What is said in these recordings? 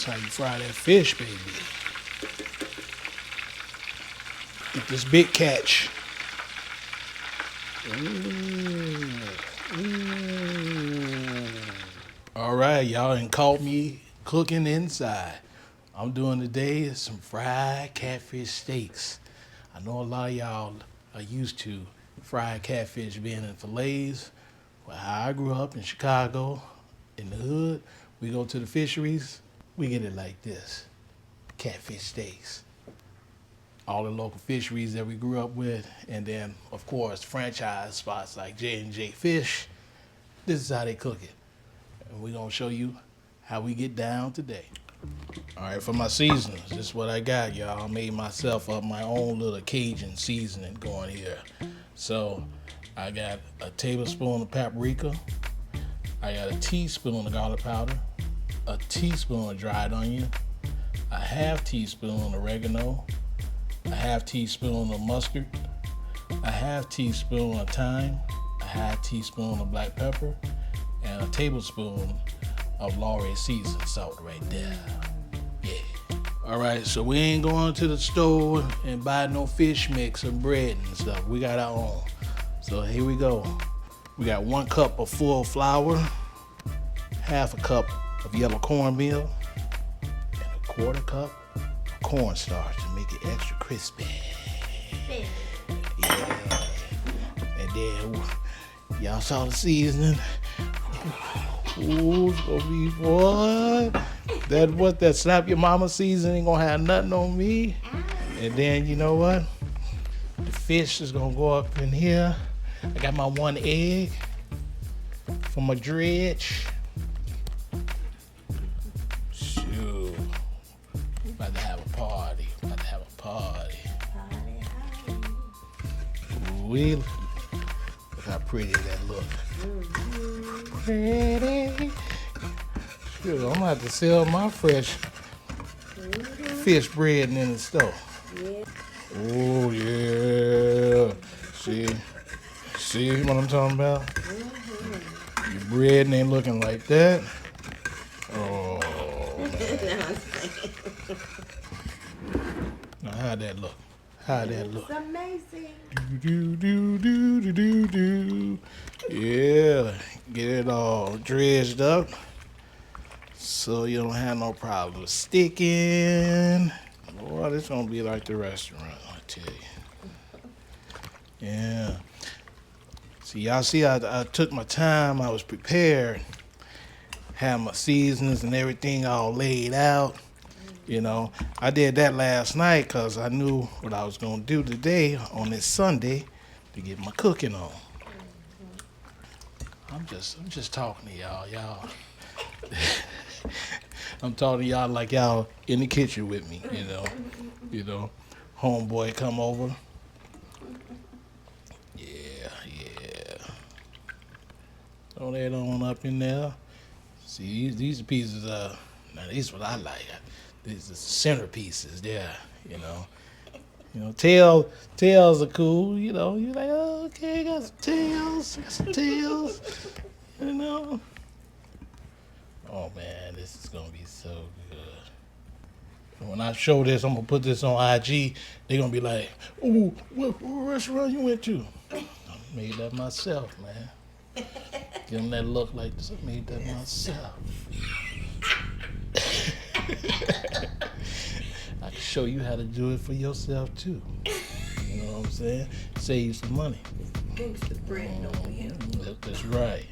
That's how you fry that fish, baby. Get this big catch. Ooh. All right, y'all done caught me cooking inside. I'm doing today some fried catfish steaks. I know a lot of y'all are used to fried catfish being in fillets. Well, how I grew up in Chicago, in the hood, we go to the fisheries, we get it like this, catfish steaks. All the local fisheries that we grew up with, and then, of course, franchise spots like J&J Fish. This is how they cook it. And we're gonna show you how we get down today. All right, for my seasonings, this is what I got, y'all. I made myself up my own little Cajun seasoning going here. So I got a tablespoon of paprika. I got a teaspoon of garlic powder, a teaspoon of dried onion, a half teaspoon of oregano, a half teaspoon of mustard, a half teaspoon of thyme, a half teaspoon of black pepper, and a tablespoon of Lorry seasoned salt right there. Yeah. All right, so we ain't going to the store and buy no fish mix and bread and stuff. We got our own. So here we go. We got 1 cup of full flour, half a cup of yellow cornmeal, and a 1/4 cup of cornstarch to make it extra crispy. Yeah. And then y'all saw the seasoning. Ooh, it's gonna be boy. That slap your mama seasoning ain't gonna have nothing on me. And then you know what? The fish is gonna go up in here. I got my 1 egg for my dredge. Shoot. We about to have a party. Ooh, look how pretty that look. Pretty. Shoot, I'm gonna have to sell my fresh fish bread in the store. Oh yeah. See what I'm talking about? Your bread ain't looking like that. Oh. Now how'd that look? It's amazing. Do. Yeah, get it all dredged up so you don't have no problem with sticking. Boy, this gonna be like the restaurant, I tell you. Yeah. See, y'all see, I took my time. I was prepared. Had my seasonings and everything all laid out. You know, I did that last night because I knew what I was gonna do today on this Sunday to get my cooking on. I'm just talking to y'all. I'm talking to y'all like y'all in the kitchen with me, you know. Homeboy come over. Yeah. Throw that on up in there. See, these pieces now these what I like. These are centerpieces there, you know. Tails are cool, you know. You're like, oh, okay, got some tails, you know. Oh man, this is gonna be so good. And when I show this, I'm gonna put this on IG. They're gonna be like, ooh, what restaurant you went to? I made that myself, man. Give them that look like this. I made that myself. I can show you how to do it for yourself too. You know what I'm saying? Save you some money. Thanks to bread on you. That's right.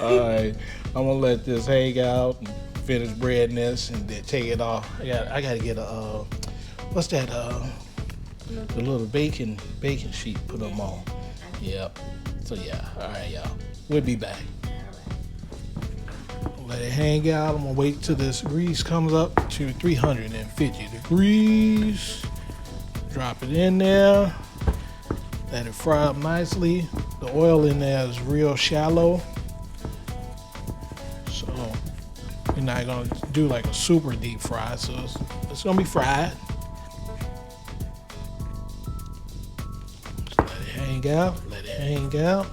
All right, I'm gonna let this hang out and finish breading this and then take it off. I gotta get a what's that? The little bacon sheet. Put them on. Yep. So yeah. All right, y'all. We'll be back. Let it hang out. I'm gonna wait till this grease comes up to 350 degrees. Drop it in there. Let it fry up nicely. The oil in there is real shallow. So you're not gonna do like a super deep fry. So it's gonna be fried. Just let it hang out.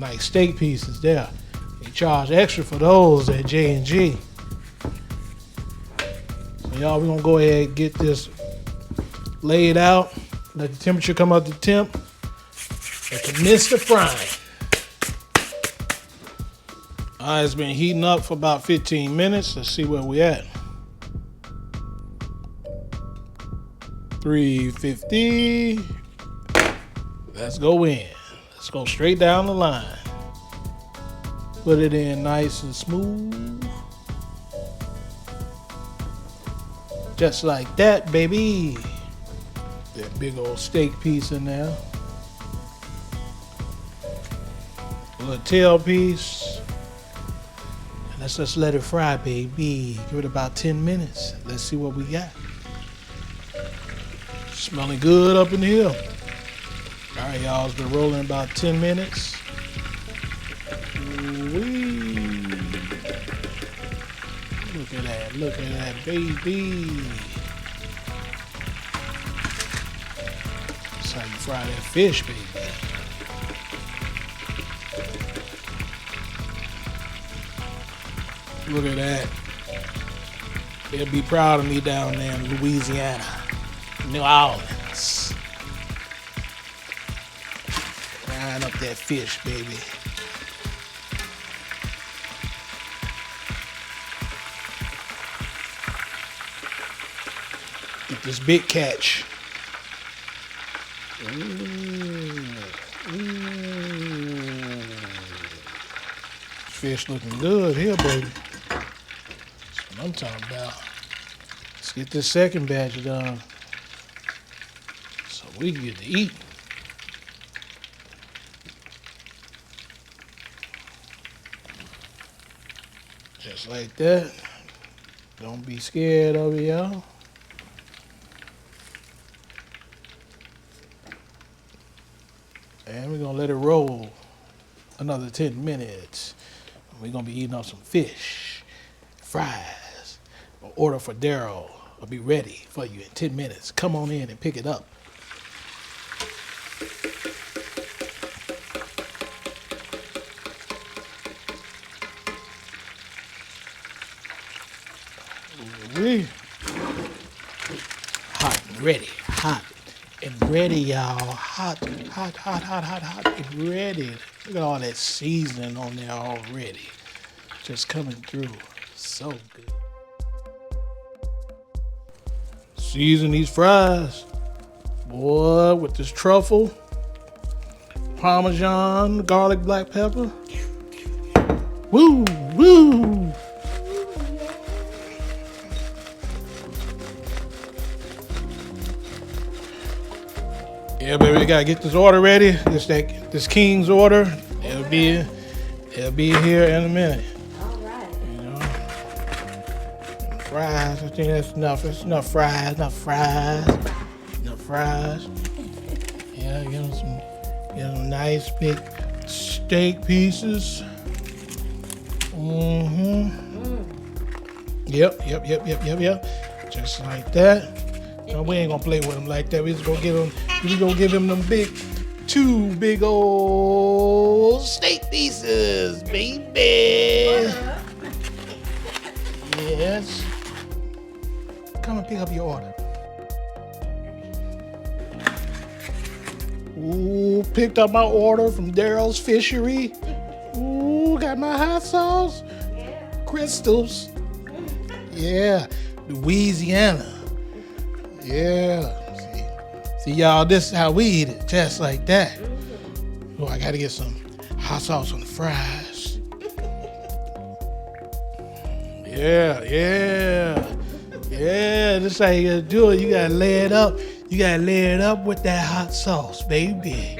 nice steak pieces there. They charge extra for those at J&G. So y'all, we're gonna go ahead and get this laid out. Let the temperature come up to temp. And commence the frying. All right, it's been heating up for about 15 minutes. Let's see where we at. 350. Let's go in. Let's go straight down the line. Put it in nice and smooth. Just like that, baby. That big old steak piece in there. A little tail piece. And let's just let it fry, baby. Give it about 10 minutes. Let's see what we got. Smelling good up in here. All right, y'all, it's been rolling about 10 minutes. Ooh-wee. Look at that, baby. That's how you fry that fish, baby. Look at that. They'll be proud of me down there in Louisiana, New Orleans. Frying up that fish, baby. Get this big catch. Ooh. Fish looking good here, baby. That's what I'm talking about. Let's get this second batch done so we can get to eat. Just like that. Don't be scared of it, y'all. And we're gonna let it roll another 10 minutes. We're gonna be eating on some fish, fries. An order for Darryl will be ready for you in 10 minutes. Come on in and pick it up. Ooh-wee. Hot and ready, hot and ready, y'all. Hot and ready. Look at all that seasoning on there already. Just coming through. So good. Season these fries. Boy, with this truffle, Parmesan, garlic, black pepper. Woo, woo. Yeah, baby, we gotta get this order ready. This King's order. It'll be here in a minute. All right. You know, fries. I think that's enough. It's enough fries. Enough fries. Yeah, get them nice big steak pieces. Yep. Just like that. No, we ain't gonna play with them like that. We just gonna give him them two big old steak pieces, baby. Yes. Come and pick up your order. Ooh, picked up my order from Darryl's Fishery. Ooh, got my hot sauce. Crystals. Yeah, Louisiana. Yeah. See, y'all, this is how we eat it, just like that. Oh, I gotta get some hot sauce on the fries. Yeah. This is how you gotta do it. You gotta lay it up. You gotta lay it up with that hot sauce, baby.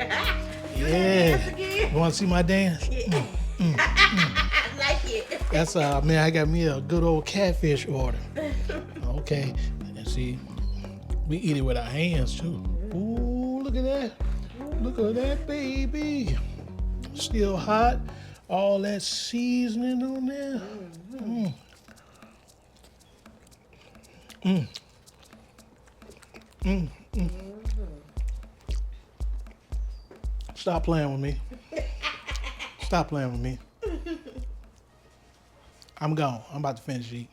Yeah. You wanna see my dance? I like it. That's man, I got me a good old catfish order. Okay. And see, we eat it with our hands too. Ooh, look at that. Look at that, baby. Still hot. All that seasoning on there. Stop playing with me. Stop playing with me. I'm gone. I'm about to finish eating.